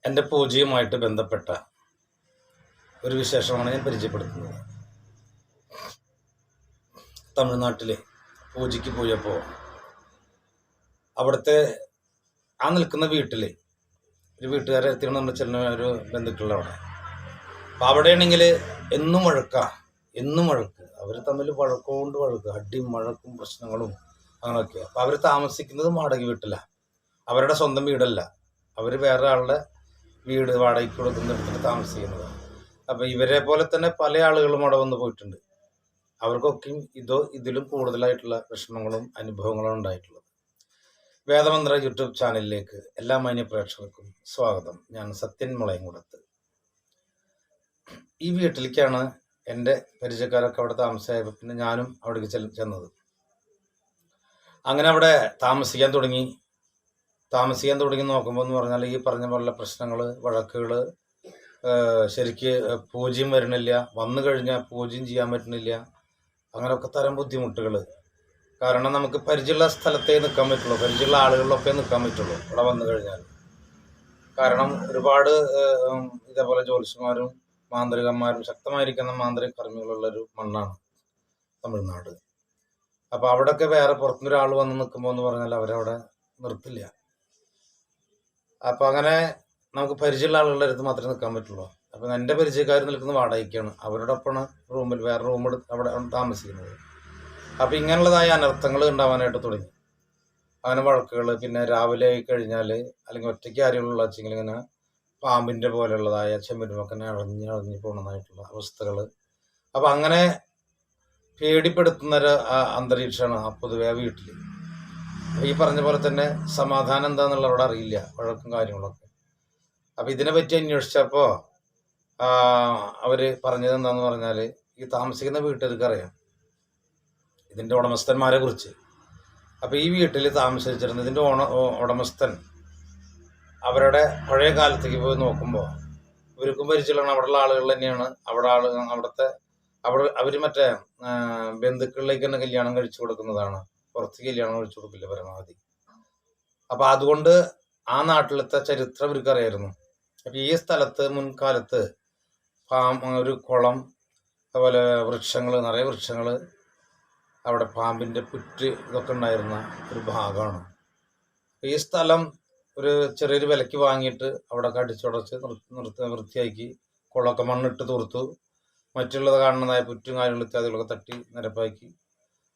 എൻ്റെ പൂജയുമായിട്ട് ബന്ധപ്പെട്ട ഒരു വിശേഷമാണ് ഞാൻ പരിചയപ്പെടുത്തുന്നത്. തമിഴ്നാട്ടിൽ പൂജയ്ക്ക് പോയപ്പോൾ അവിടുത്തെ ആ നിൽക്കുന്ന വീട്ടിൽ ഒരു വീട്ടുകാരെ എത്തിയാണ് നമ്മൾ ചെല്ലുന്ന ഒരു ബന്ധുക്കളുടെ അവിടെ. അപ്പോൾ അവിടെയാണെങ്കിൽ എന്നും വഴക്ക് അവർ തമ്മിൽ വഴക്കുകൊണ്ട് വഴക്ക്, അടിയും വഴക്കും പ്രശ്നങ്ങളും അങ്ങനെയൊക്കെ. അപ്പോൾ അവർ താമസിക്കുന്നത് വാടക വീട്ടിലാണ്, അവരുടെ സ്വന്തം വീടല്ല, അവർ വേറെ ആളുടെ വീട് വാടകയ്ക്ക് കൊടുക്കുന്നിടത്തിൽ താമസിക്കുന്നതാണ്. അപ്പോൾ ഇവരെ പോലെ തന്നെ പല ആളുകളും അവിടെ വന്ന് പോയിട്ടുണ്ട്. അവർക്കൊക്കെയും ഇതിലും കൂടുതലായിട്ടുള്ള വിഷമങ്ങളും അനുഭവങ്ങളും ഉണ്ടായിട്ടുള്ളത്. വേദമന്ത്ര യൂട്യൂബ് ചാനലിലേക്ക് എല്ലാ മാന്യ പ്രേക്ഷകർക്കും സ്വാഗതം. ഞാൻ സത്യൻ മുളയംകുടത്ത്. ഈ വീട്ടിലേക്കാണ് എൻ്റെ പരിചയക്കാരൊക്കെ അവിടെ താമസമായപ്പോൾ പിന്നെ ഞാനും അവിടേക്ക് ചെന്നത്. അങ്ങനെ അവിടെ താമസിക്കാൻ തുടങ്ങി നോക്കുമ്പോൾ എന്ന് പറഞ്ഞാൽ ഈ പറഞ്ഞ പോലുള്ള പ്രശ്നങ്ങൾ, വഴക്കുകൾ, ശരിക്ക് പൂജ്യം വരണില്ല, വന്നു കഴിഞ്ഞാൽ പൂജ്യം ചെയ്യാൻ പറ്റണില്ല, അങ്ങനെയൊക്കെ തരം ബുദ്ധിമുട്ടുകൾ. കാരണം നമുക്ക് പരിചയമുള്ള സ്ഥലത്തേ നിൽക്കാൻ പറ്റുള്ളൂ, പരിചയമുള്ള ആളുകളിലൊക്കെ നിൽക്കാൻ പറ്റുള്ളൂ ഇവിടെ വന്നു കഴിഞ്ഞാൽ. കാരണം ഒരുപാട് ഇതേപോലെ ജ്യോത്സ്യന്മാരും മാന്ത്രികന്മാരും ശക്തമായിരിക്കുന്ന മാന്ത്രിക കർമ്മികളുള്ളൊരു മണ്ണാണ് തമിഴ്നാട്. അപ്പോൾ അവിടെയൊക്കെ വേറെ പുറത്തുനിന്നൊരാൾ വന്ന് നിൽക്കുമ്പോൾ എന്ന് പറഞ്ഞാൽ അവരവിടെ നിർത്തില്ല. അപ്പോൾ അങ്ങനെ നമുക്ക് പരിചയമുള്ള ആളുകളുടെ അടുത്ത് മാത്രമേ നിൽക്കാൻ പറ്റുള്ളൂ. അപ്പോൾ എൻ്റെ പരിചയക്കാർ നിൽക്കുന്നത് വാടകയ്ക്കാണ്, അവരുടെ ഒപ്പമാണ് റൂമിൽ വേറെ റൂം എടുത്ത് അവിടെ താമസിക്കുന്നത്. അപ്പോൾ ഇങ്ങനെയുള്ളതായ അനർത്ഥങ്ങൾ ഉണ്ടാവാനായിട്ട് തുടങ്ങി. അങ്ങനെ വഴക്കുകൾ, പിന്നെ രാവിലെ ആയി കഴിഞ്ഞാൽ അല്ലെങ്കിൽ ഒറ്റയ്ക്ക് ആരെയുള്ള വെച്ചെങ്കിൽ ഇങ്ങനെ പാമ്പിൻ്റെ പോലെയുള്ളതായ ചെമ്പിനുമൊക്കെ അഴഞ്ഞ് പോകുന്നതായിട്ടുള്ള അവസ്ഥകൾ. അപ്പോൾ അങ്ങനെ പേടിപ്പെടുത്തുന്നൊരു അന്തരീക്ഷമാണ് ആ പൊതുവെ ആ വീട്ടിൽ. ഈ പറഞ്ഞ പോലെ തന്നെ സമാധാനം എന്താണെന്നുള്ളവരോട് അറിയില്ല, വഴക്കും കാര്യങ്ങളൊക്കെ. അപ്പോൾ ഇതിനെപ്പറ്റി അന്വേഷിച്ചപ്പോൾ അവർ പറഞ്ഞത് എന്താണെന്ന് പറഞ്ഞാൽ ഈ താമസിക്കുന്ന വീട്ടുകാർക്ക് അറിയാം ഇതിൻ്റെ ഉടമസ്ഥന്മാരെ കുറിച്ച്. അപ്പോൾ ഈ വീട്ടിൽ താമസിച്ചിരുന്ന ഇതിൻ്റെ ഉടമസ്ഥൻ അവരുടെ പഴയ കാലത്തേക്ക് പോയി നോക്കുമ്പോൾ ഇവർക്കും പരിചയമുള്ള അവിടെയുള്ള ആളുകൾ തന്നെയാണ്. അവർ മറ്റേ ബന്ധുക്കളിലേക്ക് തന്നെ കല്യാണം കഴിച്ചു കൊടുക്കുന്നതാണ്, പുറത്ത് കല്യാണം കഴിച്ചു കൊടുക്കില്ല പരമാവധി. അപ്പോൾ അതുകൊണ്ട് ആ നാട്ടിലത്തെ ചരിത്രം ഇവർക്ക് അറിയായിരുന്നു. അപ്പോൾ ഈ സ്ഥലത്ത് മുൻകാലത്ത് ഒരു കുളം, അതുപോലെ വൃക്ഷങ്ങൾ, നിറയെ വൃക്ഷങ്ങൾ, അവിടെ പാമ്പിൻ്റെ പുറ്റ് ഇതൊക്കെ ഉണ്ടായിരുന്ന ഒരു ഭാഗമാണ്. ഈ സ്ഥലം ഒരു ചെറിയൊരു വിലയ്ക്ക് വാങ്ങിയിട്ട് അവിടെ അടിച്ചുടച്ച് വൃത്തിയാക്കി കുളമൊക്കെ മണ്ണിട്ട് തൂർത്തു, മറ്റുള്ളത് കാണുന്നതായ പുറ്റും കാര്യങ്ങളും ഇത്യാദികളൊക്കെ തട്ടി നിരപ്പാക്കി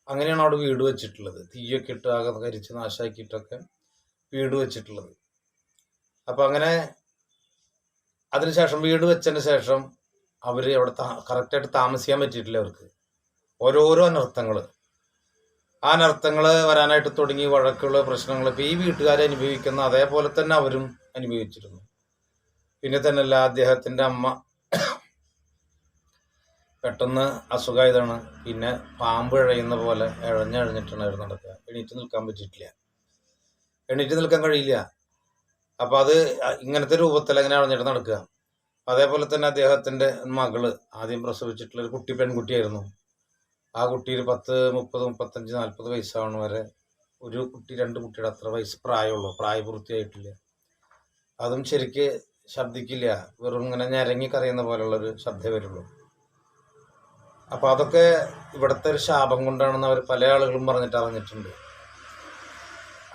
അങ്ങനെയാണ് അവിടെ വീട് വെച്ചിട്ടുള്ളത്. തീയൊക്കെ ഇട്ട് ആകെ കരിച്ച് നാശാക്കിയിട്ടൊക്കെ വീട് വെച്ചിട്ടുള്ളത്. അപ്പം അങ്ങനെ അതിനുശേഷം വീട് വെച്ചതിന് ശേഷം അവർ അവിടെ കറക്റ്റായിട്ട് താമസിക്കാൻ പറ്റിയിട്ടില്ല. അവർക്ക് ഓരോരോ അനർത്ഥങ്ങൾ വരാനായിട്ട് തുടങ്ങി, വഴക്കുകൾ, പ്രശ്നങ്ങൾ. ഇപ്പോൾ ഈ വീട്ടുകാരെ അനുഭവിക്കുന്ന അതേപോലെ തന്നെ അവരും അനുഭവിച്ചിരുന്നു. പിന്നെ തന്നെയല്ല, അദ്ദേഹത്തിൻ്റെ അമ്മ പെട്ടെന്ന് അസുഖമായതാണ്. പിന്നെ പാമ്പ് ഇഴയുന്ന പോലെ ഇഴഞ്ഞിട്ടാണ് നടക്കുക. എണീറ്റ് നിൽക്കാൻ പറ്റിയിട്ടില്ല, എണീറ്റ് നിൽക്കാൻ കഴിയില്ല. അപ്പോൾ അത് ഇങ്ങനത്തെ രൂപത്തിൽ അങ്ങനെ ഇഴഞ്ഞിട്ട് നടക്കുക. അതേപോലെ തന്നെ അദ്ദേഹത്തിൻ്റെ മകള് ആദ്യം പ്രസവിച്ചിട്ടുള്ളൊരു കുട്ടി പെൺകുട്ടിയായിരുന്നു. ആ കുട്ടിയിൽ 10, 30, 35, 40 വയസ്സാവണ വരെ ഒരു കുട്ടി, 2 കുട്ടിയുടെ അത്ര വയസ്സ് പ്രായമുള്ളൂ, പ്രായപൂർത്തിയായിട്ടില്ല. അതും ശരിക്ക് ശബ്ദിക്കില്ല, വെറും ഇങ്ങനെ ഞരങ്ങി കറിയുന്ന പോലുള്ളൊരു ശബ്ദമേ വരുള്ളൂ. അപ്പോൾ അതൊക്കെ ഇവിടുത്തെ ഒരു ശാപം കൊണ്ടാണെന്ന് അവർ പല ആളുകളും അറിഞ്ഞിട്ടുണ്ട്.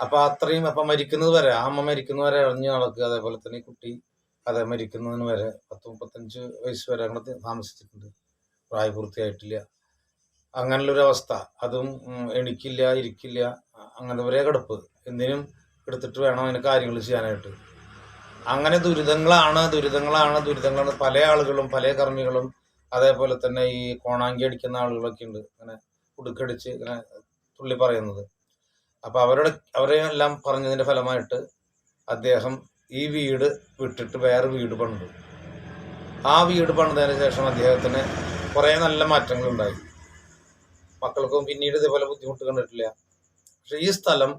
അപ്പോൾ അത്രയും, അപ്പം മരിക്കുന്നത് വരെ, ആ അമ്മ മരിക്കുന്നത് വരെ ഇറങ്ങി നടക്കുക. അതേപോലെ തന്നെ ഈ കുട്ടി മരിക്കുന്നതിന് വരെ 10, 35 വയസ്സ് വരെ അങ്ങനെ താമസിച്ചിട്ടുണ്ട്, പ്രായപൂർത്തിയായിട്ടില്ല. അങ്ങനെയുള്ളൊരവസ്ഥ. അതും എണിക്കില്ല, ഇരിക്കില്ല, അങ്ങനത്തെ ഒരേ കിടപ്പ്. എന്തിനും എടുത്തിട്ട് വേണം അതിന് കാര്യങ്ങൾ ചെയ്യാനായിട്ട്. അങ്ങനെ ദുരിതങ്ങളാണ്. പല ആളുകളും, പല കർമ്മികളും, അതേപോലെ തന്നെ ഈ കോണാങ്കി അടിക്കുന്ന ആളുകളൊക്കെ ഉണ്ട്, ഇങ്ങനെ ഉടുക്കടിച്ച് ഇങ്ങനെ തുള്ളി പറയുന്നത്. അപ്പോൾ അവരെ എല്ലാം പറഞ്ഞതിൻ്റെ ഫലമായിട്ട് അദ്ദേഹം ഈ വീട് വിട്ടിട്ട് വേറെ വീട് പണിതു. ആ വീട് പണിതതിന് ശേഷം അദ്ദേഹത്തിന് കുറേ നല്ല മാറ്റങ്ങളുണ്ടായി. മക്കൾക്കും പിന്നീട് ഇതേപോലെ ബുദ്ധിമുട്ട് കണ്ടിട്ടില്ല. പക്ഷെ ഈ സ്ഥലം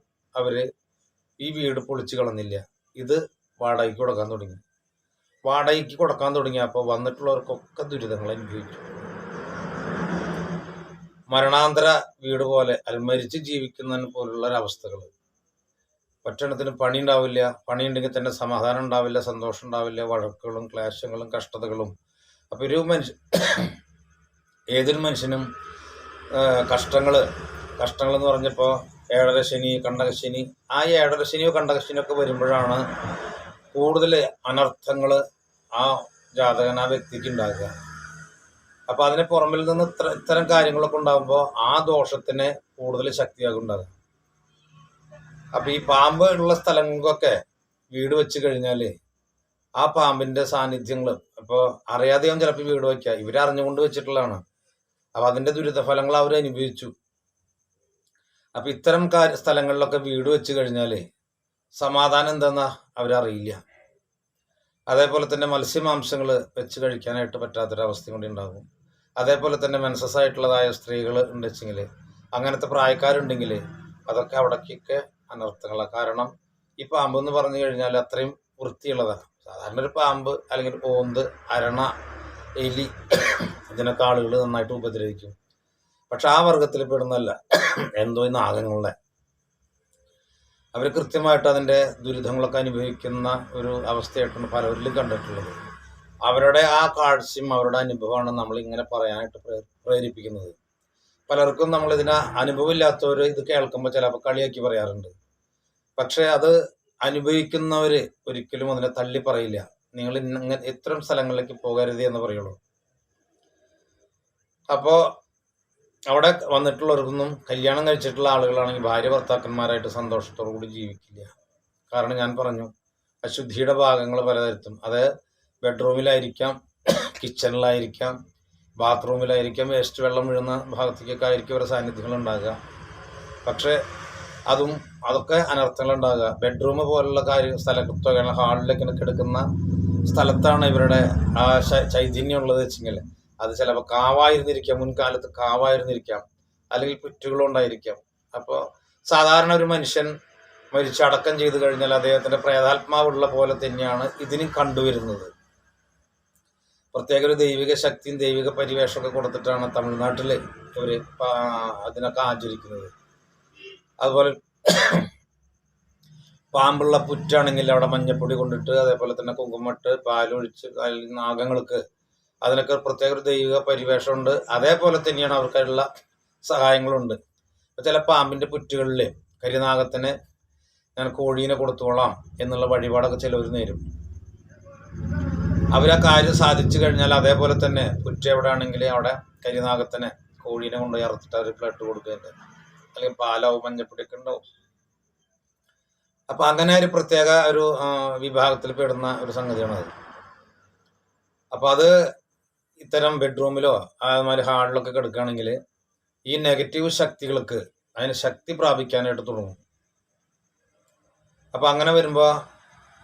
ഈ വീട് പൊളിച്ച് കളഞ്ഞില്ല. ഇത് വാടകയ്ക്ക് കൊടുക്കാൻ തുടങ്ങിയപ്പോൾ വന്നിട്ടുള്ളവർക്കൊക്കെ ദുരിതങ്ങൾ അനുഭവിച്ചു. മരണാന്തര വീട് പോലെ, മരിച്ച് ജീവിക്കുന്നതിന് പോലുള്ള ഒരവസ്ഥകൾ. ഒറ്റെണ്ണത്തിന് പണി ഉണ്ടാവില്ല. പണിയുണ്ടെങ്കിൽ തന്നെ സമാധാനം ഉണ്ടാവില്ല, സന്തോഷം ഉണ്ടാവില്ല, വഴക്കുകളും ക്ലേശങ്ങളും കഷ്ടതകളും. അപ്പോൾ ഏതൊരു മനുഷ്യനും കഷ്ടങ്ങൾ എന്ന് പറഞ്ഞപ്പോൾ ഏഴരശനി, കണ്ടകശനി, ആ ഏഴരശനിയോ കണ്ടകശനിയോ ഒക്കെ വരുമ്പോഴാണ് കൂടുതൽ അനർത്ഥങ്ങൾ ആ ജാതകൻ, ആ വ്യക്തിക്ക് ഉണ്ടാകുക. അപ്പോൾ അതിന് പുറമിൽ നിന്ന് ഇത്തരം കാര്യങ്ങളൊക്കെ ഉണ്ടാകുമ്പോൾ ആ ദോഷത്തിന് കൂടുതൽ ശക്തിയാകും ഉണ്ടാകുക. അപ്പോൾ ഈ പാമ്പ് ഉള്ള സ്ഥലങ്ങൾക്കൊക്കെ വീട് വെച്ച് കഴിഞ്ഞാൽ ആ പാമ്പിൻ്റെ സാന്നിധ്യങ്ങൾ, ഇപ്പോൾ അറിയാതെയും ചിലപ്പോൾ വീട് വയ്ക്കുക, ഇവരറിഞ്ഞുകൊണ്ട് വെച്ചിട്ടുള്ളതാണ്. അപ്പോൾ അതിൻ്റെ ദുരിതഫലങ്ങൾ അവർ അനുഭവിച്ചു. അപ്പോൾ ഇത്തരം സ്ഥലങ്ങളിലൊക്കെ വീട് വെച്ച് കഴിഞ്ഞാൽ സമാധാനം എന്താണെന്ന് അവരറിയില്ല. അതേപോലെ തന്നെ മത്സ്യമാംസങ്ങൾ വെച്ച് കഴിക്കാനായിട്ട് പറ്റാത്തൊരവസ്ഥ കൂടി ഉണ്ടാകും. അതേപോലെ തന്നെ മെൻസസ് ആയിട്ടുള്ളതായ സ്ത്രീകൾ ഉണ്ടെങ്കിൽ, അങ്ങനത്തെ പ്രായക്കാരുണ്ടെങ്കിൽ അതൊക്കെ അവിടേക്കൊക്കെ അനർത്ഥങ്ങളാണ്. കാരണം ഈ പാമ്പ് എന്ന് പറഞ്ഞു കഴിഞ്ഞാൽ അത്രയും വൃത്തിയുള്ളതാണ്. സാധാരണ ഒരു പാമ്പ് അല്ലെങ്കിൽ ഓന്ത്, അരണ, എലി ഇതിനൊക്കെ ആളുകൾ നന്നായിട്ട് ഉപദ്രവിക്കും. പക്ഷെ ആ വർഗത്തിൽ പെടുന്നല്ല എന്തോ ഈ നാഗങ്ങളുടെ, അവർ കൃത്യമായിട്ട് അതിൻ്റെ ദുരിതങ്ങളൊക്കെ അനുഭവിക്കുന്ന ഒരു അവസ്ഥയായിട്ടാണ് പലരിലും കണ്ടിട്ടുള്ളത്. അവരുടെ ആ കാഴ്ചയും അവരുടെ അനുഭവമാണ് നമ്മളിങ്ങനെ പറയാനായിട്ട് പ്രേരിപ്പിക്കുന്നത്. പലർക്കും നമ്മളിതിന് അനുഭവമില്ലാത്തവർ ഇത് കേൾക്കുമ്പോൾ ചിലപ്പോൾ കളിയാക്കി പറയാറുണ്ട്. പക്ഷെ അത് അനുഭവിക്കുന്നവർ ഒരിക്കലും അതിനെ തള്ളി പറയില്ല. നിങ്ങൾ ഇത്തരം സ്ഥലങ്ങളിലേക്ക് പോകരുത് എന്ന് പറയുള്ളൂ. അപ്പോൾ അവിടെ വന്നിട്ടുള്ളവർക്കൊന്നും കല്യാണം കഴിച്ചിട്ടുള്ള ആളുകളാണെങ്കിൽ ഭാര്യ ഭർത്താക്കന്മാരായിട്ട് സന്തോഷത്തോടു കൂടി ജീവിക്കില്ല. കാരണം ഞാൻ പറഞ്ഞു, അശുദ്ധിയുടെ ഭാഗങ്ങൾ പലതരത്തും, അത് ബെഡ്റൂമിലായിരിക്കാം, കിച്ചണിലായിരിക്കാം, ബാത്റൂമിലായിരിക്കാം, വേസ്റ്റ് വെള്ളം വീഴുന്ന ഭാഗത്തേക്കൊക്കെ ആയിരിക്കും അവരുടെ സാന്നിധ്യങ്ങൾ ഉണ്ടാകുക. പക്ഷേ അതൊക്കെ അനർത്ഥങ്ങൾ ഉണ്ടാകുക. ബെഡ്റൂം പോലുള്ള സ്ഥലത്തൊക്കെ ഹാളിലേക്ക് എടുക്കുന്ന സ്ഥലത്താണ് ഇവരുടെ ആ ചൈതന്യം ഉള്ളത് വെച്ചെങ്കിൽ അത് ചിലപ്പോൾ കാവായിരുന്നിരിക്കാം, മുൻകാലത്ത് കാവായിരുന്നിരിക്കാം, അല്ലെങ്കിൽ പുറ്റുകളുണ്ടായിരിക്കാം. അപ്പോൾ സാധാരണ ഒരു മനുഷ്യൻ മരിച്ചടക്കം ചെയ്തു കഴിഞ്ഞാൽ അദ്ദേഹത്തിൻ്റെ പ്രേതാത്മാവുള്ള പോലെ തന്നെയാണ് ഇതിനും കണ്ടുവരുന്നത്. പ്രത്യേക ഒരു ദൈവിക ശക്തിയും ദൈവിക പരിവേഷമൊക്കെ കൊടുത്തിട്ടാണ് തമിഴ്നാട്ടിൽ ഇവർ അതിനൊക്കെ ആചരിക്കുന്നത്. അതുപോലെ പാമ്പുള്ള പുറ്റാണെങ്കിൽ അവിടെ മഞ്ഞപ്പൊടി കൊണ്ടിട്ട്, അതേപോലെ തന്നെ കുങ്കുമട്ട്, പാലൊഴിച്ച്, നാഗങ്ങൾക്ക് അതിനൊക്കെ പ്രത്യേക ഒരു ദൈവിക പരിവേഷമുണ്ട്. അതേപോലെ തന്നെയാണ് അവർക്കുള്ള സഹായങ്ങളുണ്ട്. ചില പാമ്പിൻ്റെ പുറ്റുകളിൽ കരിനാഗത്തിന് ഞാൻ കോഴീനെ കൊടുത്തോളാം എന്നുള്ള വഴിപാടൊക്കെ ചിലവർ നേരും. അവരാ കാര്യം സാധിച്ചു കഴിഞ്ഞാൽ അതേപോലെ തന്നെ പുറ്റ് എവിടെ ആണെങ്കിൽ അവിടെ കരിനാഗത്തിന് കോഴീനെ കൊണ്ടുപോയി അറുത്തിട്ട് അവർ ബ്ലഡ് കൊടുക്കുന്നുണ്ട്, അല്ലെങ്കിൽ പാലാവും മഞ്ഞപ്പൊടിയൊക്കെ ഉണ്ടാവും. അപ്പം അങ്ങനെ ഒരു പ്രത്യേക ഒരു വിഭാഗത്തിൽ പെടുന്ന ഒരു സംഗതിയാണത്. അപ്പം അത് ഇത്തരം ബെഡ്റൂമിലോ അതുമാതിരി ഹാളിലൊക്കെ കിടക്കുകയാണെങ്കിൽ ഈ നെഗറ്റീവ് ശക്തികൾക്ക് അതിന് ശക്തി പ്രാപിക്കാനായിട്ട് തുടങ്ങും. അപ്പം അങ്ങനെ വരുമ്പോൾ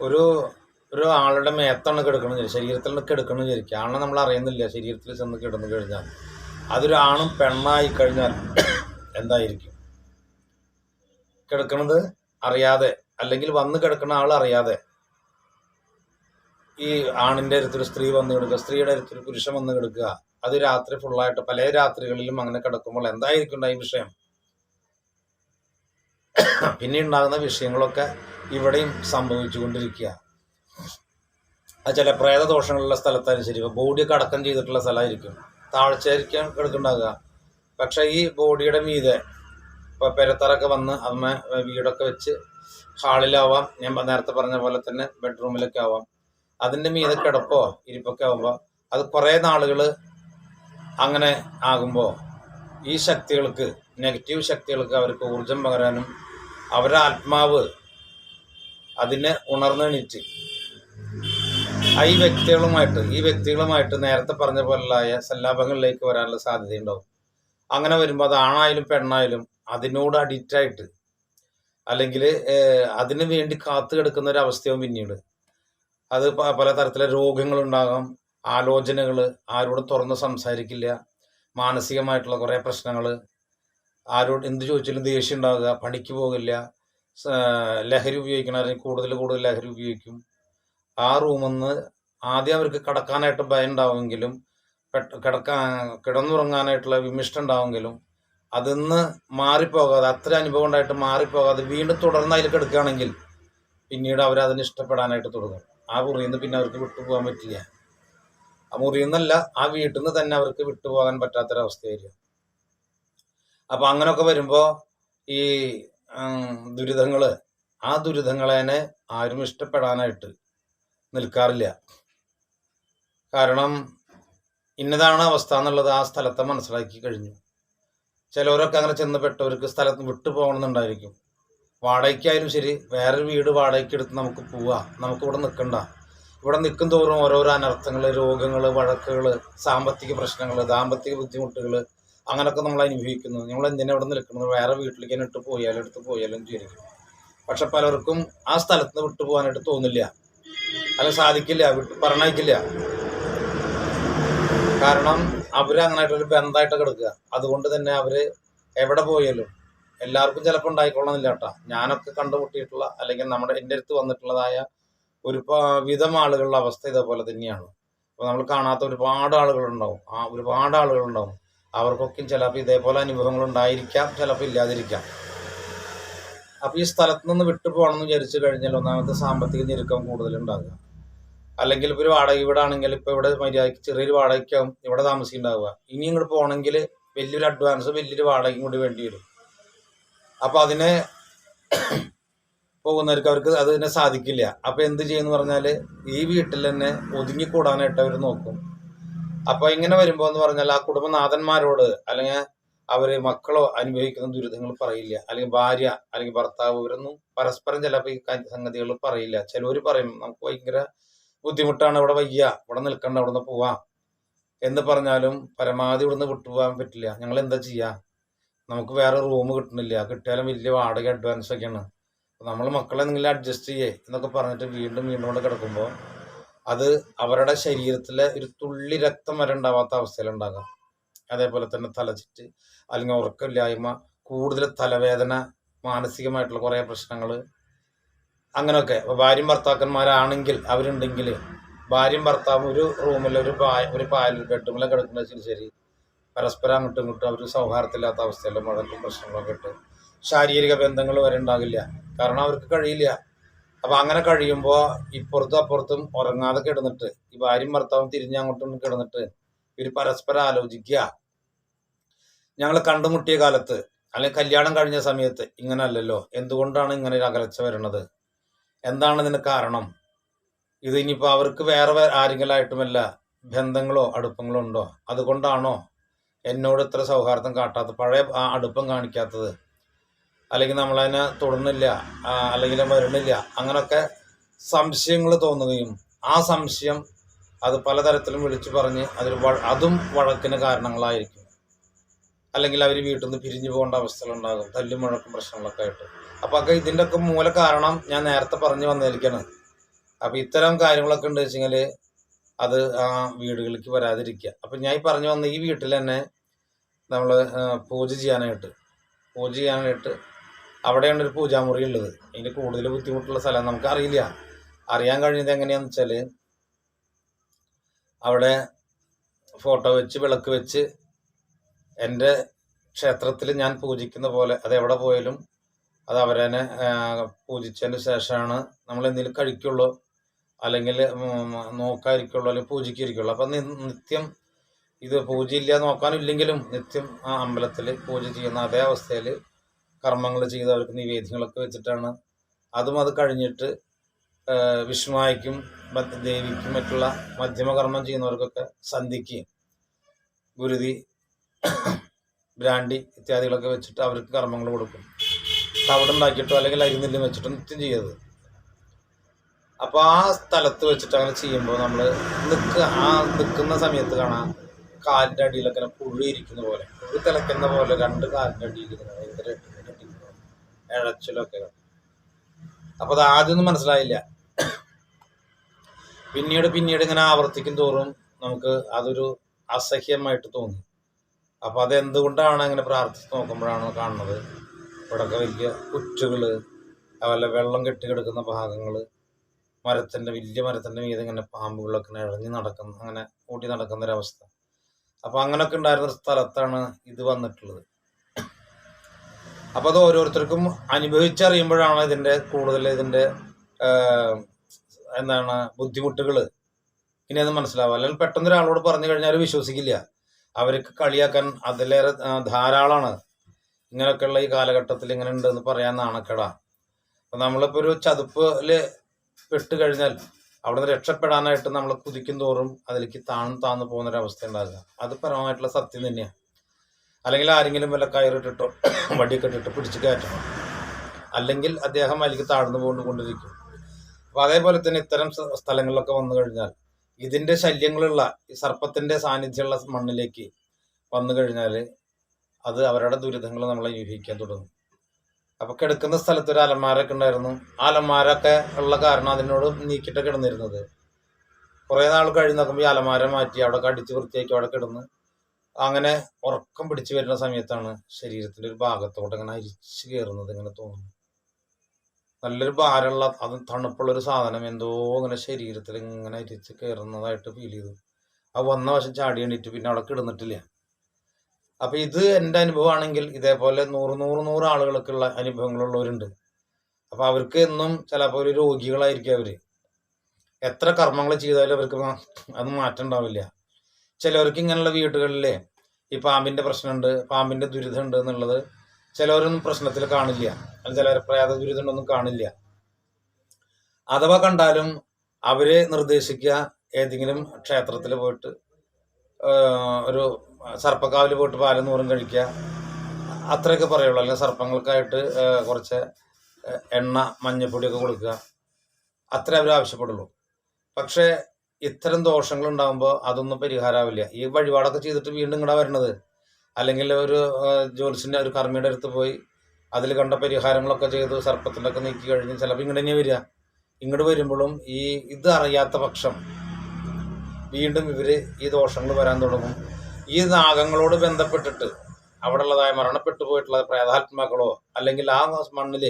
ഒരു ആളുടെ മേത്താണ് കിടക്കണമെന്ന്, ശരീരത്തിൽ കിടക്കണം വിചാരിക്കുക. ആളെ നമ്മൾ അറിയുന്നില്ല, ശരീരത്തിൽ ചെന്ന് കിടന്നു കഴിഞ്ഞാൽ അതൊരു ആണും പെണ്ണായി കഴിഞ്ഞാൽ എന്തായിരിക്കും കിടക്കുന്നത് അറിയാതെ, അല്ലെങ്കിൽ വന്ന് കിടക്കുന്ന ആൾ അറിയാതെ ഈ ആണിൻ്റെ അടുത്തൊരു സ്ത്രീ വന്ന് കിടക്കുക, സ്ത്രീയുടെ അടുത്തൊരു പുരുഷൻ വന്ന് കിടക്കുക, അത് രാത്രി ഫുള്ളായിട്ട് പല രാത്രികളിലും അങ്ങനെ കിടക്കുമ്പോൾ എന്തായിരിക്കും ഈ വിഷയം? പിന്നെ ഉണ്ടാകുന്ന വിഷയങ്ങളൊക്കെ ഇവിടെയും സംഭവിച്ചുകൊണ്ടിരിക്കുക. അത് ചില പ്രേതദോഷങ്ങളുള്ള സ്ഥലത്തായിരിക്കും, ബോഡിയൊക്കെ അടക്കം ചെയ്തിട്ടുള്ള സ്ഥലമായിരിക്കും, താഴ്ചയായിരിക്കും കിടക്കുന്നുണ്ടാകുക. പക്ഷേ ഈ ബോഡിയുടെ മീതെ ഇപ്പോൾ പെരത്തറൊക്കെ വന്ന് അമ്മ വീടൊക്കെ വെച്ച് ഹാളിലാവാം, ഞാൻ നേരത്തെ പറഞ്ഞ പോലെ തന്നെ ബെഡ്റൂമിലൊക്കെ ആവാം, അതിൻ്റെ മീതെ കിടപ്പോ ഇരിപ്പൊക്കെ ആകുമ്പോൾ അത് കുറേ നാളുകൾ അങ്ങനെ ആകുമ്പോൾ ഈ ശക്തികൾക്ക്, നെഗറ്റീവ് ശക്തികൾക്ക് അവർക്ക് ഊർജം പകരാനും അവരുടെ ആത്മാവ് അതിനെ ഉണർന്നെണീറ്റ് ഈ വ്യക്തികളുമായിട്ട് നേരത്തെ പറഞ്ഞ പോലെയായ സല്ലാപങ്ങളിലേക്ക് വരാനുള്ള സാധ്യതയുണ്ടാവും. അങ്ങനെ വരുമ്പോൾ അത് ആണായാലും പെണ്ണായാലും അതിനോട് അഡിക്റ്റായിട്ട്, അല്ലെങ്കിൽ അതിനു വേണ്ടി കാത്തു കിടക്കുന്ന ഒരു അവസ്ഥയാവും പിന്നീട്. അത് പലതരത്തിലെ രോഗങ്ങളുണ്ടാകാം, ആലോചനകൾ, ആരോടും തുറന്ന് സംസാരിക്കില്ല, മാനസികമായിട്ടുള്ള കുറേ പ്രശ്നങ്ങൾ, ആരോട് എന്ത് ചോദിച്ചാലും ദേഷ്യം ഉണ്ടാകുക, പണിക്ക് പോകില്ല, ലഹരി ഉപയോഗിക്കണവരെ കൂടുതൽ ലഹരി ഉപയോഗിക്കും. ആ റൂമിൽ നിന്ന് ആദ്യം അവർക്ക് കിടക്കാനായിട്ട് ഭയം ഉണ്ടാവുമെങ്കിലും കിടന്നുറങ്ങാനായിട്ടുള്ള വിമിഷ്ടം ഉണ്ടാവുമെങ്കിലും അതിന്ന് മാറിപ്പോകാതെ, അത്ര അനുഭവം ഉണ്ടായിട്ട് മാറിപ്പോകാതെ വീണ്ടും തുടർന്ന് അതിൽ കിടക്കുകയാണെങ്കിൽ പിന്നീട് അവരതിന് ഇഷ്ടപ്പെടാനായിട്ട് തുടങ്ങും. ആ മുറിയിൽ നിന്ന് പിന്നെ അവർക്ക് വിട്ടുപോകാൻ പറ്റില്ല. ആ മുറിയിൽ നിന്നല്ല, ആ വീട്ടിൽ നിന്ന് തന്നെ അവർക്ക് വിട്ടുപോകാൻ പറ്റാത്തൊരവസ്ഥയായിരിക്കും. അപ്പം അങ്ങനെയൊക്കെ വരുമ്പോൾ ഈ ദുരിതങ്ങൾ, ആ ദുരിതങ്ങളെ ആരും ഇഷ്ടപ്പെടാനായിട്ട് നിൽക്കാറില്ല. കാരണം ഇന്നതാണ് അവസ്ഥ എന്നുള്ളത് ആ സ്ഥലത്തെ മനസ്സിലാക്കി കഴിഞ്ഞു. ചിലവരൊക്കെ അങ്ങനെ ചെന്നപ്പെട്ടവർക്ക് സ്ഥലത്ത് വിട്ടു പോകണമെന്നുണ്ടായിരിക്കും. വാടകയ്ക്കായാലും ശരി, വേറൊരു വീട് വാടകയ്ക്ക് എടുത്ത് നമുക്ക് പോവാം, നമുക്കിവിടെ നിൽക്കണ്ട. ഇവിടെ നിൽക്കും തോറും ഓരോരോ അനർത്ഥങ്ങൾ, രോഗങ്ങൾ, വഴക്കുകൾ, സാമ്പത്തിക പ്രശ്നങ്ങൾ, ദാമ്പത്തിക ബുദ്ധിമുട്ടുകൾ, അങ്ങനെയൊക്കെ നമ്മൾ അനുഭവിക്കുന്നു. നമ്മൾ എന്തിനാ ഇവിടെ നിൽക്കുന്നത്, വേറെ വീട്ടിലേക്ക് തന്നെ എടുത്ത് പോയാലും വിചാരിക്കും. പക്ഷെ പലർക്കും ആ സ്ഥലത്ത് നിന്ന് വിട്ടു പോകാനായിട്ട് തോന്നില്ല, അല്ലെങ്കിൽ സാധിക്കില്ല, പറഞ്ഞയക്കില്ല. കാരണം അവരങ്ങനായിട്ടൊരു ബന്ധമായിട്ട് കിടക്കുക. അതുകൊണ്ട് തന്നെ അവര് എവിടെ പോയാലും, എല്ലാവർക്കും ചിലപ്പോൾ ഉണ്ടായിക്കൊള്ളണമെന്നില്ല കേട്ടോ. ഞാനൊക്കെ കണ്ടുമുട്ടിയിട്ടുള്ള, അല്ലെങ്കിൽ എൻ്റെ അടുത്ത് വന്നിട്ടുള്ളതായ ഒരു വിധം ആളുകളുടെ അവസ്ഥ ഇതേപോലെ തന്നെയാണ്. അപ്പോൾ നമ്മൾ കാണാത്ത ഒരുപാട് ആളുകളുണ്ടാവും. അവർക്കൊക്കെ ചിലപ്പോൾ ഇതേപോലെ അനുഭവങ്ങൾ ഉണ്ടായിരിക്കാം, ചിലപ്പോൾ ഇല്ലാതിരിക്കാം. അപ്പോൾ ഈ സ്ഥലത്ത് നിന്ന് വിട്ടു പോകണമെന്ന് വിചാരിച്ചു കഴിഞ്ഞാൽ ഒന്നാമത്തെ സാമ്പത്തിക ഞെരുക്കം കൂടുതലുണ്ടാകുക. അല്ലെങ്കിൽ ഇപ്പോൾ ഒരു വാടക വീടാണെങ്കിൽ ഇപ്പോൾ ഇവിടെ മര്യാദയ്ക്ക് ചെറിയൊരു വാടകയ്ക്കാവും ഇവിടെ താമസിക്കുന്നുണ്ടാവുക. ഇനി ഇങ്ങോട്ട് പോകണമെങ്കിൽ വലിയൊരു അഡ്വാൻസ്, വലിയൊരു വാടകയും കൂടി വേണ്ടി വരും. അപ്പോൾ അതിനെ പോകുന്നവർക്ക് അവർക്ക് അതിനെ സാധിക്കില്ല. അപ്പോൾ എന്ത് ചെയ്യുമെന്ന് പറഞ്ഞാൽ ഈ വീട്ടിൽ തന്നെ ഒതുങ്ങിക്കൂടാനായിട്ട് അവർ നോക്കും. അപ്പോൾ ഇങ്ങനെ വരുമ്പോൾ എന്ന് പറഞ്ഞാൽ ആ കുടുംബനാഥന്മാരോട് അല്ലെങ്കിൽ അവർ മക്കളോ അനുഭവിക്കുന്ന ദുരിതങ്ങൾ പറയില്ല, അല്ലെങ്കിൽ ഭാര്യ അല്ലെങ്കിൽ ഭർത്താവ്, ഇവരൊന്നും പരസ്പരം ചിലപ്പോൾ ഈ സംഗതികൾ പറയില്ല. ചിലവർ പറയും നമുക്ക് ഭയങ്കര ബുദ്ധിമുട്ടാണ്, ഇവിടെ വയ്യ, ഇവിടെ നിൽക്കണ്ട, അവിടെ നിന്ന് പോവാം എന്ന് പറഞ്ഞാലും പരമാവധി ഇവിടുന്ന് വിട്ടുപോകാൻ പറ്റില്ല. ഞങ്ങൾ എന്താ ചെയ്യുക, നമുക്ക് വേറെ റൂം കിട്ടുന്നില്ല, കിട്ടിയാലും വലിയ വാടക അഡ്വാൻസ് ഒക്കെയാണ്, നമ്മൾ മക്കളെ നിങ്ങൾ അഡ്ജസ്റ്റ് ചെയ്യേ എന്നൊക്കെ പറഞ്ഞിട്ട് വീണ്ടും കൊണ്ട് കിടക്കുമ്പോൾ അത് അവരുടെ ശരീരത്തിലെ ഒരു തുള്ളി രക്തം വരെ ഉണ്ടാവാത്ത അവസ്ഥയിലുണ്ടാകാം. അതേപോലെ തന്നെ തലചുറ്റ്, അല്ലെങ്കിൽ ഉറക്കമില്ലായ്മ, കൂടുതൽ തലവേദന, മാനസികമായിട്ടുള്ള കുറേ പ്രശ്നങ്ങൾ, അങ്ങനെയൊക്കെ. ഭാര്യയും ഭർത്താക്കന്മാരാണെങ്കിൽ അവരുണ്ടെങ്കിൽ ഭാര്യയും ഭർത്താവും ഒരു റൂമിൽ ഒരു ബെഡ്റൂമിൽ കിടക്കുന്ന ശരി, പരസ്പരം അങ്ങോട്ടും ഇങ്ങോട്ടും അവർ സൗഹാർദ്ദമില്ലാത്ത അവസ്ഥയിൽ മുഴക്കും പ്രശ്നങ്ങളൊക്കെ ഇട്ട് ശാരീരിക ബന്ധങ്ങൾ വരെ ഉണ്ടാകില്ല. കാരണം അവർക്ക് കഴിയില്ല. അപ്പം അങ്ങനെ കഴിയുമ്പോൾ ഇപ്പുറത്തും അപ്പുറത്തും ഉറങ്ങാതെ കിടന്നിട്ട് ഈ ഭാര്യയും ഭർത്താവും തിരിഞ്ഞങ്ങോട്ടും കിടന്നിട്ട് ഇവർ പരസ്പരം ആലോചിക്കുക, ഞങ്ങൾ കണ്ടുമുട്ടിയ കാലത്ത് അല്ലെങ്കിൽ കല്യാണം കഴിഞ്ഞ സമയത്ത് ഇങ്ങനെ അല്ലല്ലോ, എന്തുകൊണ്ടാണ് ഇങ്ങനെ ഒരു അകലച്ച വരുന്നത്, എന്താണ് ഇതിന് കാരണം, ഇത് ഇനിയിപ്പോൾ അവർക്ക് വേറെ ആരെങ്കിലായിട്ടുമല്ല ബന്ധങ്ങളോ അടുപ്പങ്ങളോ ഉണ്ടോ, അതുകൊണ്ടാണോ എന്നോട് ഇത്ര സൗഹാർദ്ദം കാട്ടാത്തത്, പഴയ ആ അടുപ്പം കാണിക്കാത്തത്, അല്ലെങ്കിൽ നമ്മളതിനെ തൊടുന്നില്ല, അല്ലെങ്കിൽ വരണില്ല, അങ്ങനെയൊക്കെ സംശയങ്ങൾ തോന്നുകയും ആ സംശയം അത് പലതരത്തിലും വിളിച്ചു പറഞ്ഞ് അതും വഴക്കിന് കാരണങ്ങളായിരിക്കും. അല്ലെങ്കിൽ അവർ വീട്ടിൽ നിന്ന് പിരിഞ്ഞു പോകേണ്ട അവസ്ഥകളുണ്ടാകും, തല്ലും മുഴക്കും പ്രശ്നങ്ങളൊക്കെ ആയിട്ട്. അപ്പോൾ ഇതിൻ്റെ ഒക്കെ മൂല കാരണം ഞാൻ നേരത്തെ പറഞ്ഞു വന്നിരിക്കുകയാണ്. അപ്പോൾ ഇത്തരം കാര്യങ്ങളൊക്കെ ഉണ്ട് വെച്ചെങ്കിൽ അത് ആ വീടുകളിലേക്ക് വരാതിരിക്കുക. അപ്പം ഞാൻ ഈ പറഞ്ഞു വന്ന ഈ വീട്ടിൽ തന്നെ നമ്മൾ പൂജ ചെയ്യാനായിട്ട് അവിടെയാണ് ഒരു പൂജാമുറി ഉള്ളത്. അതിൻ്റെ കൂടുതൽ ബുദ്ധിമുട്ടുള്ള സ്ഥലം നമുക്കറിയില്ല. അറിയാൻ കഴിഞ്ഞത് എങ്ങനെയാണെന്ന് വെച്ചാൽ അവിടെ ഫോട്ടോ വെച്ച് വിളക്ക് വെച്ച് എൻ്റെ ക്ഷേത്രത്തിൽ ഞാൻ പൂജിക്കുന്ന പോലെ അത് എവിടെ പോയാലും അത് അവരെന്നെ പൂജിച്ചതിന് ശേഷമാണ് നമ്മൾ എന്തെങ്കിലും കഴിക്കുള്ളൂ, അല്ലെങ്കിൽ നോക്കാതിരിക്കുള്ളൂ, അല്ലെങ്കിൽ പൂജിക്കിരിക്കുള്ളൂ. അപ്പം നിത്യം ഇത് പൂജയില്ല നോക്കാനില്ലെങ്കിലും നിത്യം ആ അമ്പലത്തിൽ പൂജ ചെയ്യുന്ന അതേ അവസ്ഥയിൽ കർമ്മങ്ങൾ ചെയ്ത് അവർക്ക് നിവേദ്യങ്ങളൊക്കെ വെച്ചിട്ടാണ്. അത് കഴിഞ്ഞിട്ട് വിഷ്ണുവായിക്കും ദേവിക്കും മറ്റുള്ള മധ്യമകർമ്മം ചെയ്യുന്നവർക്കൊക്കെ സന്ധ്യയ്ക്ക് ഗുരുതി, ബ്രാൻഡി ഇത്യാദികളൊക്കെ വെച്ചിട്ട് അവർക്ക് കർമ്മങ്ങൾ കൊടുക്കും. തവിട് ഉണ്ടാക്കിയിട്ടോ അല്ലെങ്കിൽ അരിനെല്ലും വെച്ചിട്ടോ നിത്യം ചെയ്തത്. അപ്പോൾ ആ സ്ഥലത്ത് വെച്ചിട്ട് അങ്ങനെ ചെയ്യുമ്പോൾ നമ്മൾ നിൽക്കുന്ന സമയത്ത് കാണാം കാലിൻ്റെ അടിയിലൊക്കെ പുഴു ഇരിക്കുന്ന പോലെ, പുഴു തിളയ്ക്കുന്ന പോലെ രണ്ട് കാലിൻ്റെ അടിയിൽ ഭയങ്കര ഇഴച്ചിലൊക്കെ. അപ്പോൾ അത് ആദ്യമൊന്നും മനസ്സിലായില്ല. പിന്നീട് ഇങ്ങനെ ആവർത്തിക്കും തോറും നമുക്ക് അതൊരു അസഹ്യമായിട്ട് തോന്നി. അപ്പോൾ അതെന്തുകൊണ്ടാണ് അങ്ങനെ പ്രാർത്ഥിച്ച് നോക്കുമ്പോഴാണ് കാണുന്നത് ഇവിടെയൊക്കെ വലിയ പുറ്റുകൾ, അതുപോലെ വെള്ളം കെട്ടിക്കിടക്കുന്ന ഭാഗങ്ങൾ, വലിയ മരത്തിൻ്റെ മീതെ ഇങ്ങനെ പാമ്പുകളൊക്കെ ഇഴഞ്ഞ് നടക്കുന്ന, അങ്ങനെ കൂട്ടി നടക്കുന്നൊരവസ്ഥ. അപ്പോൾ അങ്ങനെയൊക്കെ ഉണ്ടായിരുന്ന സ്ഥലത്താണ് ഇത് വന്നിട്ടുള്ളത്. അപ്പോൾ അത് ഓരോരുത്തർക്കും അനുഭവിച്ചറിയുമ്പോഴാണ് ഇതിൻ്റെ എന്താണ് ബുദ്ധിമുട്ടുകൾ ഇനി അത് മനസ്സിലാവുക. അല്ലെങ്കിൽ പെട്ടെന്ന് ഒരാളോട് പറഞ്ഞു കഴിഞ്ഞാൽ വിശ്വസിക്കില്ല. അവർക്ക് കളിയാക്കാൻ അതിലേറെ ധാരാളമാണ് ഇങ്ങനെയൊക്കെയുള്ള ഈ കാലഘട്ടത്തിൽ ഇങ്ങനെ ഉണ്ടെന്ന് പറയാൻ നാണക്കേടാ. അപ്പം നമ്മളിപ്പോൾ ഒരു ചതുപ്പിൽ പെട്ട് കഴിഞ്ഞാൽ അവിടെ നിന്ന് രക്ഷപ്പെടാനായിട്ട് നമ്മൾ കുതിക്കും തോറും അതിലേക്ക് താഴ്ന്നു പോകുന്നൊരവസ്ഥ ഉണ്ടാകുക. അത് പരമായിട്ടുള്ള സത്യം തന്നെയാണ്. അല്ലെങ്കിൽ ആരെങ്കിലും വല്ല കയറിട്ടിട്ടോ വടിയൊക്കെ ഇട്ടിട്ട് പിടിച്ച് കയറ്റണം, അല്ലെങ്കിൽ അദ്ദേഹം അതിലേക്ക് താഴ്ന്നു കൊണ്ടിരിക്കും. അപ്പോൾ അതേപോലെ തന്നെ ഇത്തരം സ്ഥലങ്ങളിലൊക്കെ വന്നു കഴിഞ്ഞാൽ ഇതിൻ്റെ ശല്യങ്ങളുള്ള ഈ സർപ്പത്തിൻ്റെ സാന്നിധ്യമുള്ള മണ്ണിലേക്ക് വന്നു കഴിഞ്ഞാൽ അത് അവരുടെ ദുരിതങ്ങൾ നമ്മളെ അനുഭവിക്കാൻ തുടങ്ങും. അപ്പോൾ കിടക്കുന്ന സ്ഥലത്ത് ഒരു അലമാരൊക്കെ ഉണ്ടായിരുന്നു. ആ അലമാരൊക്കെ ഉള്ള കാരണം അതിനോട് നീക്കിയിട്ട് കിടന്നിരുന്നത്. കുറേ നാൾ കഴിഞ്ഞ് നോക്കുമ്പോൾ ഈ അലമാര മാറ്റി അവിടെ അടിച്ച് വൃത്തിയാക്കി അവിടെ കിടന്ന് അങ്ങനെ ഉറക്കം പിടിച്ചു വരുന്ന സമയത്താണ് ശരീരത്തിൻ്റെ ഒരു ഭാഗത്തോട്ട് ഇങ്ങനെ അരിച്ച് കയറുന്നത്. ഇങ്ങനെ തോന്നുന്നു നല്ലൊരു ഭാരമുള്ള അത് തണുപ്പുള്ളൊരു സാധനം എന്തോ ഇങ്ങനെ ശരീരത്തിൽ ഇങ്ങനെ അരിച്ച് കയറുന്നതായിട്ട് ഫീൽ ചെയ്തു. ആ വന്ന വശം ചാടി എണീറ്റ് പിന്നെ അവിടെ കിടന്നിട്ടില്ല. അപ്പം ഇത് എൻ്റെ അനുഭവമാണെങ്കിൽ ഇതേപോലെ 100 ആളുകൾക്കുള്ള അനുഭവങ്ങളുള്ളവരുണ്ട്. അപ്പം അവർക്ക് എന്നും ചിലപ്പോൾ ഒരു രോഗികളായിരിക്കും. അവർ എത്ര കർമ്മങ്ങൾ ചെയ്താലും അവർക്ക് അത് മാറ്റം ഉണ്ടാവില്ല. ചിലവർക്ക് ഇങ്ങനെയുള്ള വീടുകളിലെ ഈ പാമ്പിൻ്റെ പ്രശ്നമുണ്ട്, പാമ്പിൻ്റെ ദുരിതമുണ്ട് എന്നുള്ളത് ചിലവരൊന്നും പ്രശ്നത്തിൽ കാണില്ല. അല്ലെങ്കിൽ ചിലവർ പ്രേത ദുരിതമുണ്ടൊന്നും കാണില്ല. അഥവാ കണ്ടാലും അവരെ നിർദ്ദേശിക്കുക ഏതെങ്കിലും ക്ഷേത്രത്തിൽ പോയിട്ട് ഒരു സർപ്പക്കാവിൽ പോയിട്ട് പാലും നൂറും കഴിക്കുക, അത്രയൊക്കെ പറയുള്ളൂ. അല്ലെങ്കിൽ സർപ്പങ്ങൾക്കായിട്ട് കുറച്ച് എണ്ണ മഞ്ഞപ്പൊടിയൊക്കെ കൊടുക്കുക, അത്രേ അവർ ആവശ്യപ്പെടുള്ളൂ. പക്ഷേ ഇത്തരം ദോഷങ്ങൾ ഉണ്ടാകുമ്പോൾ അതൊന്നും പരിഹാരമാവില്ല. ഈ വഴിപാടൊക്കെ ചെയ്തിട്ട് വീണ്ടും ഇങ്ങടെ വരണത്, അല്ലെങ്കിൽ ഒരു ജ്യോത്സ്യൻ്റെ ഒരു കർമ്മിയുടെ അടുത്ത് പോയി അതിൽ കണ്ട പരിഹാരങ്ങളൊക്കെ ചെയ്ത് സർപ്പത്തിൻ്റെ ഒക്കെ നീക്കി കഴിഞ്ഞ് ചിലപ്പോൾ ഇങ്ങോട്ട് തന്നെ വരിക. ഇങ്ങോട്ട് വരുമ്പോഴും ഇത് അറിയാത്ത പക്ഷം വീണ്ടും ഇവർ ഈ ദോഷങ്ങൾ വരാൻ തുടങ്ങും. ഈ നാഗങ്ങളോട് ബന്ധപ്പെട്ടിട്ട് അവിടെ ഉള്ളതായ മരണപ്പെട്ടു പോയിട്ടുള്ള പ്രേതാത്മാക്കളോ അല്ലെങ്കിൽ ആ മണ്ണിൽ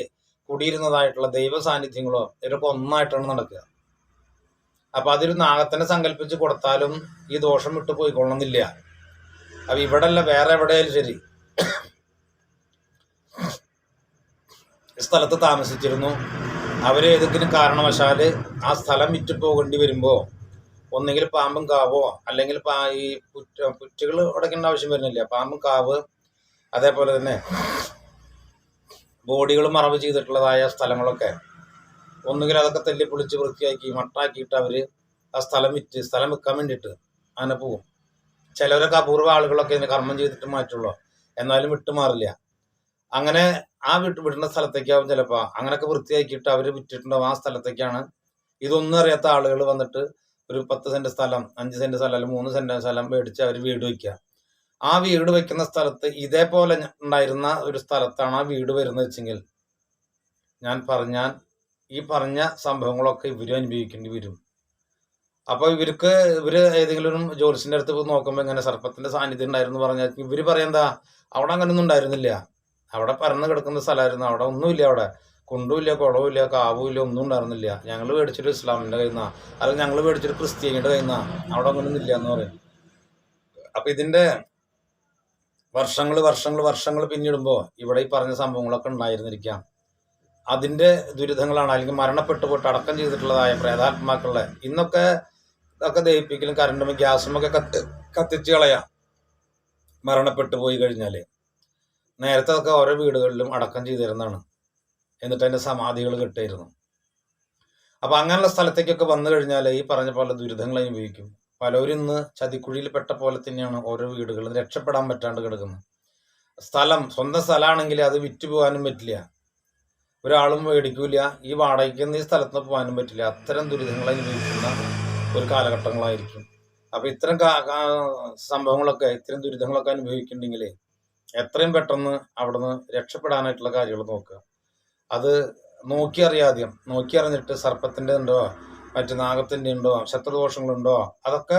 കുടിയിരുന്നതായിട്ടുള്ള ദൈവ സാന്നിധ്യങ്ങളോ ഇവരൊക്കെ ഒന്നായിട്ടാണ് നടക്കുക. അപ്പം അതൊരു നാഗത്തിനെ സങ്കല്പിച്ച് കൊടുത്താലും ഈ ദോഷം വിട്ടു പോയിക്കൊള്ളണമെന്നില്ല. അപ്പം ഇവിടെ അല്ല, വേറെ എവിടെയായാലും ശരി. സ്ഥലത്ത് താമസിച്ചിരുന്നു, അവരേതെങ്കിലും കാരണവശാൽ ആ സ്ഥലം വിറ്റു പോകേണ്ടി വരുമ്പോൾ ഒന്നെങ്കിൽ പാമ്പും കാവോ അല്ലെങ്കിൽ ഈ പുറ്റുകൾ ഉടയ്ക്കേണ്ട ആവശ്യം വരുന്നില്ല. പാമ്പും കാവ്, അതേപോലെ തന്നെ ബോഡികൾ മറവ് ചെയ്തിട്ടുള്ളതായ സ്ഥലങ്ങളൊക്കെ ഒന്നുകിൽ അതൊക്കെ തല്ലിപ്പൊളിച്ച് വൃത്തിയാക്കി മട്ടാക്കിയിട്ട് അവർ ആ സ്ഥലം വിൽക്കാൻ വേണ്ടിയിട്ട് അങ്ങനെ പോവും. ചിലവരൊക്കെ അപൂർവ ആളുകളൊക്കെ ഇതിന് കർമ്മം ചെയ്തിട്ട് മാറ്റുള്ളൂ, എന്നാലും വിട്ടുമാറില്ല. അങ്ങനെ ആ വിടുന്ന സ്ഥലത്തേക്കാവും ചിലപ്പോൾ അങ്ങനെയൊക്കെ വൃത്തിയാക്കിയിട്ട് അവർ വിറ്റിട്ടുണ്ടാവും. ആ സ്ഥലത്തേക്കാണ് ഇതൊന്നും അറിയാത്ത ആളുകൾ വന്നിട്ട് ഒരു 10 സെൻറ്റ് സ്ഥലം, 5 സെൻറ്റ് സ്ഥലം, അല്ലെങ്കിൽ 3 സെൻറ്റ് സ്ഥലം മേടിച്ച് അവർ വീട് വയ്ക്കുക. ആ വീട് വയ്ക്കുന്ന സ്ഥലത്ത് ഇതേപോലെ ഉണ്ടായിരുന്ന ഒരു സ്ഥലത്താണ് ആ വീട് വരുന്നത് വെച്ചെങ്കിൽ ഈ പറഞ്ഞ സംഭവങ്ങളൊക്കെ ഇവരും അനുഭവിക്കേണ്ടി വരും. അപ്പോൾ ഇവർ ഏതെങ്കിലും ജ്യോത്സ്യൻ്റെ അടുത്ത് നോക്കുമ്പോൾ ഇങ്ങനെ സർപ്പത്തിൻ്റെ സാന്നിധ്യം ഉണ്ടായിരുന്നു പറഞ്ഞാൽ ഇവർ പറയുന്നതാ അവിടെ അങ്ങനെയൊന്നും ഉണ്ടായിരുന്നില്ല, അവിടെ പരന്ന് കിടക്കുന്ന സ്ഥലമായിരുന്നു, അവിടെ ഒന്നുമില്ല, അവിടെ കുണ്ടുമില്ല, കുളവുമില്ല, കാവുമില്ല, ഒന്നും ഉണ്ടായിരുന്നില്ല, ഞങ്ങൾ മേടിച്ചൊരു ഇസ്ലാമിൻ്റെ കയ്യിൽ നിന്നാണ്, അല്ലെങ്കിൽ ഞങ്ങൾ മേടിച്ചൊരു ക്രിസ്ത്യാനിയുടെ കയ്യിൽ നിന്നാണ്, അവിടെ അങ്ങനെയൊന്നും ഇല്ല എന്ന് പറയും. അപ്പം ഇതിൻ്റെ വർഷങ്ങൾ പിന്നിടുമ്പോൾ ഇവിടെ ഈ പറഞ്ഞ സംഭവങ്ങളൊക്കെ ഉണ്ടായിരുന്നിരിക്കാം. അതിൻ്റെ ദുരിതങ്ങളാണ്. അല്ലെങ്കിൽ മരണപ്പെട്ടു പോയിട്ട് അടക്കം ചെയ്തിട്ടുള്ളതായ പ്രേതാത്മാക്കളുടെ ഇന്നൊക്കെ ദഹിപ്പിക്കലും കറണ്ടും ഗ്യാസുമൊക്കെ കത്തിച്ച് കളയാം മരണപ്പെട്ടു പോയി കഴിഞ്ഞാൽ. നേരത്തെ അതൊക്കെ ഓരോ വീടുകളിലും അടക്കം ചെയ്തിരുന്നതാണ്, എന്നിട്ട് അതിൻ്റെ സമാധികൾ കിട്ടിയിരുന്നു. അപ്പം അങ്ങനെയുള്ള സ്ഥലത്തേക്കൊക്കെ വന്നു കഴിഞ്ഞാൽ ഈ പറഞ്ഞ പോലെ ദുരിതങ്ങൾ അനുഭവിക്കും. പലരും ഇന്ന് ചതിക്കുഴിയിൽ പെട്ട പോലെ തന്നെയാണ് ഓരോ വീടുകളും രക്ഷപ്പെടാൻ പറ്റാണ്ട് കിടക്കുന്നത്. സ്വന്തം സ്ഥലമാണെങ്കിൽ അത് വിറ്റ് പോകാനും പറ്റില്ല, ഒരാളും മേടിക്കൂല, ഈ വാടകയ്ക്ക് ഈ സ്ഥലത്ത് പോകാനും പറ്റില്ല. അത്തരം ദുരിതങ്ങൾ അനുഭവിക്കുന്ന ഒരു കാലഘട്ടങ്ങളായിരിക്കും. അപ്പം ഇത്തരം ഇത്തരം ദുരിതങ്ങളൊക്കെ അനുഭവിക്കുന്നുണ്ടെങ്കിൽ എത്രയും പെട്ടെന്ന് അവിടുന്ന് രക്ഷപ്പെടാനായിട്ടുള്ള കാര്യങ്ങൾ നോക്കുക. അത് നോക്കി അറിഞ്ഞിട്ട് സർപ്പത്തിൻ്റെ ഉണ്ടോ മറ്റു നാഗത്തിൻ്റെ ഉണ്ടോ ശത്രുദോഷങ്ങളുണ്ടോ അതൊക്കെ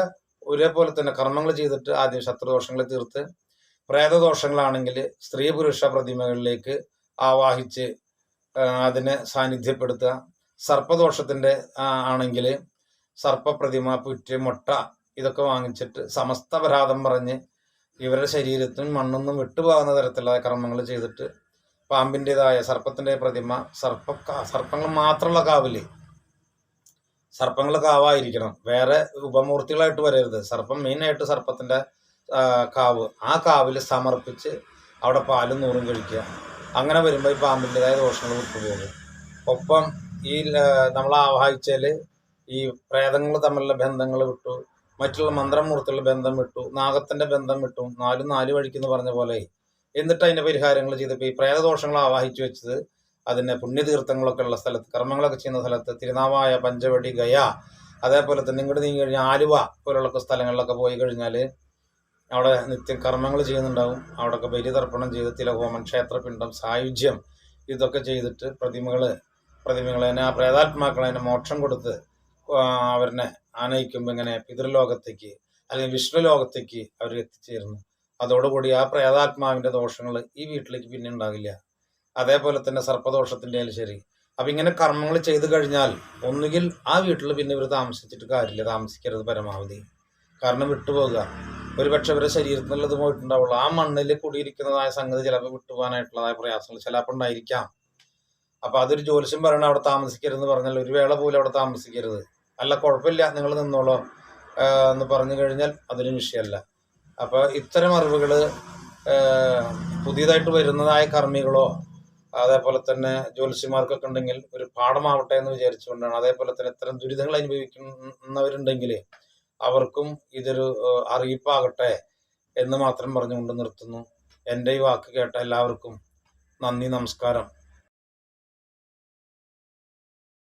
ഒരേപോലെ തന്നെ കർമ്മങ്ങൾ ചെയ്തിട്ട് ആദ്യം ശത്രുദോഷങ്ങളെ തീർത്ത്, പ്രേതദോഷങ്ങളാണെങ്കിൽ സ്ത്രീ പുരുഷ പ്രതിമകളിലേക്ക് ആവാഹിച്ച് അതിനെ സാന്നിധ്യപ്പെടുത്തുക. സർപ്പദോഷത്തിൻ്റെ ആണെങ്കിൽ സർപ്പപ്രതിമ, പുറ്റ്, മുട്ട ഇതൊക്കെ വാങ്ങിച്ചിട്ട് സമസ്ത അപരാധം പറഞ്ഞ് ഇവരുടെ ശരീരത്തിനും മണ്ണൊന്നും വിട്ടുപോകുന്ന തരത്തിലുള്ള കർമ്മങ്ങൾ ചെയ്തിട്ട് പാമ്പിൻ്റെതായ സർപ്പത്തിൻ്റെ പ്രതിമ, സർപ്പങ്ങൾ മാത്രമുള്ള കാവില്, സർപ്പങ്ങൾ കാവായിരിക്കണം, വേറെ ഉപമൂർത്തികളായിട്ട് വരരുത്. സർപ്പം മെയിനായിട്ട് സർപ്പത്തിൻ്റെ കാവ്, ആ കാവിൽ സമർപ്പിച്ച് അവിടെ പാലും നൂറും കഴിക്കുക. അങ്ങനെ വരുമ്പോൾ ഈ പാമ്പിൻ്റെതായ ദോഷങ്ങൾ വിട്ടുപോകും. ഒപ്പം ഈ നമ്മൾ ആവാഹിച്ചാൽ ഈ പ്രേതങ്ങൾ തമ്മിലുള്ള ബന്ധങ്ങൾ വിട്ടു, മറ്റുള്ള മന്ത്രമൂർത്തികളുടെ ബന്ധം വിട്ടു, നാഗത്തിൻ്റെ ബന്ധം വിട്ടു, നാല് വഴിക്കെന്ന് പറഞ്ഞ പോലെ. എന്നിട്ട് അതിൻ്റെ പരിഹാരങ്ങൾ ചെയ്തപ്പോൾ ഈ പ്രേതദോഷങ്ങൾ ആവാഹിച്ചു വെച്ചത് അതിൻ്റെ പുണ്യതീർത്ഥങ്ങളൊക്കെ ഉള്ള സ്ഥലത്ത്, കർമ്മങ്ങളൊക്കെ ചെയ്യുന്ന സ്ഥലത്ത്, തിരുനാവായ, പഞ്ചവടി, ഗയ, അതേപോലെ തന്നെ ഇങ്ങോട്ട് നീങ്ങി കഴിഞ്ഞാൽ ആലുവ പോലുള്ള സ്ഥലങ്ങളിലൊക്കെ പോയി കഴിഞ്ഞാൽ അവിടെ നിത്യം കർമ്മങ്ങൾ ചെയ്യുന്നുണ്ടാവും. അവിടെയൊക്കെ ബലിതർപ്പണം ചെയ്ത് തിലഹോമം, ക്ഷേത്രപിണ്ഡം, സായുജ്യം ഇതൊക്കെ ചെയ്തിട്ട് പ്രതിമകളെ ആ പ്രേതാത്മാക്കളെ മോക്ഷം കൊടുത്ത് അവരെ ആനയിക്കുമ്പോൾ ഇങ്ങനെ പിതൃലോകത്തേക്ക് അല്ലെങ്കിൽ വിഷ്ണു ലോകത്തേക്ക് അവർ എത്തിച്ചേരുന്നു. അതോടുകൂടി ആ പ്രേതാത്മാവിൻ്റെ ദോഷങ്ങൾ ഈ വീട്ടിലേക്ക് പിന്നെ ഉണ്ടാകില്ല. അതേപോലെ തന്നെ സർപ്പദോഷത്തിൻ്റെ ആയാലും ശരി. അപ്പം ഇങ്ങനെ കർമ്മങ്ങൾ ചെയ്തു കഴിഞ്ഞാൽ ഒന്നുകിൽ ആ വീട്ടിൽ പിന്നെ ഇവർ താമസിച്ചിട്ട് കാര്യമില്ല, താമസിക്കരുത് പരമാവധി. കാരണം വിട്ടുപോകുക, ഒരുപക്ഷെ അവരുടെ ശരീരത്തിൽ നിന്നുള്ളത് പോയിട്ടുണ്ടാവുള്ളൂ. ആ മണ്ണിൽ കുടിയിരിക്കുന്നതായ സംഗതി ചിലപ്പോൾ വിട്ടുപോകാനായിട്ടുള്ളതായ പ്രയാസങ്ങൾ ചിലപ്പോൾ ഉണ്ടായിരിക്കാം. അപ്പം അതൊരു ജ്യോത്സ്യം പറയണം അവിടെ താമസിക്കരുതെന്ന് പറഞ്ഞാൽ ഒരു വേള പോലും അവിടെ താമസിക്കരുത്. അല്ല കുഴപ്പമില്ല നിങ്ങൾ നിന്നോളോ എന്ന് പറഞ്ഞു കഴിഞ്ഞാൽ അതൊരു വിഷയമല്ല. അപ്പോൾ ഇത്തരം അറിവുകൾ പുതിയതായിട്ട് വരുന്നതായ കർമ്മികളോ അതേപോലെ തന്നെ ജ്യോത്സ്യന്മാർക്കൊക്കെ ഉണ്ടെങ്കിൽ ഒരു പാഠമാവട്ടെ എന്ന് വിചാരിച്ചുകൊണ്ടാണ്. അതേപോലെ തന്നെ ഇത്തരം ദുരിതങ്ങൾ അനുഭവിക്കുന്നവരുണ്ടെങ്കിൽ അവർക്കും ഇതൊരു അറിയിപ്പാകട്ടെ എന്ന് മാത്രം പറഞ്ഞുകൊണ്ട് നിർത്തുന്നു. എൻ്റെ ഈ വാക്ക് കേട്ട എല്ലാവർക്കും നന്ദി, നമസ്കാരം.